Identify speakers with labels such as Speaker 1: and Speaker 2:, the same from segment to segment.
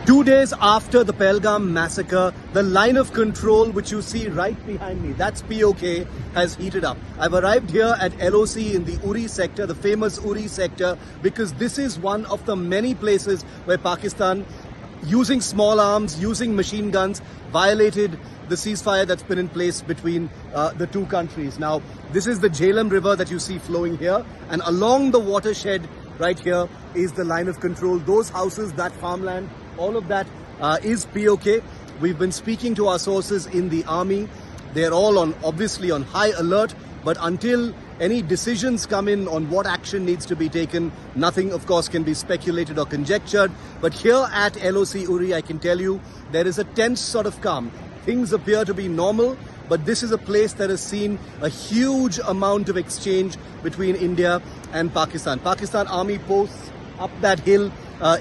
Speaker 1: 2 days after the Pahalgam massacre, the line of control which you see right behind me, that's POK, has heated up. I've arrived here at LOC in the Uri sector, the famous Uri sector, because this is one of the many places where Pakistan, using small arms, using machine guns, violated the ceasefire that's been in place between the two countries. Now, this is the Jhelum River that you see flowing here, and along the watershed right here is the line of control. Those houses, that farmland, all of that is POK. We've been speaking to our sources in the army. They're all obviously on high alert, but until any decisions come in on what action needs to be taken, nothing of course can be speculated or conjectured. But here at LOC Uri, I can tell you there is a tense sort of calm. Things appear to be normal, but this is a place that has seen a huge amount of exchange between India and Pakistan. Pakistan army posts up that hill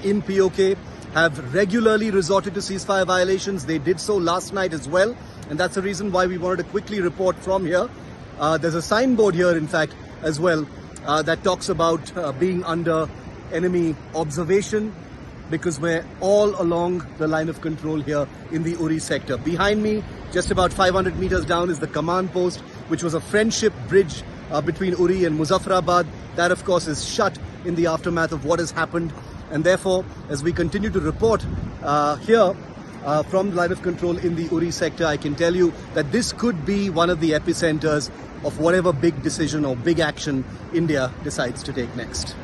Speaker 1: in POK have regularly resorted to ceasefire violations. They did so last night as well, and that's the reason why we wanted to quickly report from here. There's a signboard here, in fact, as well, that talks about being under enemy observation, because we're all along the line of control here in the Uri sector. Behind me, just about 500 meters down, is the command post, which was a friendship bridge between Uri and Muzaffarabad. That, of course, is shut in the aftermath of what has happened. And therefore, as we continue to report here from the line of control in the Uri sector, I can tell you that this could be one of the epicenters of whatever big decision or big action India decides to take next.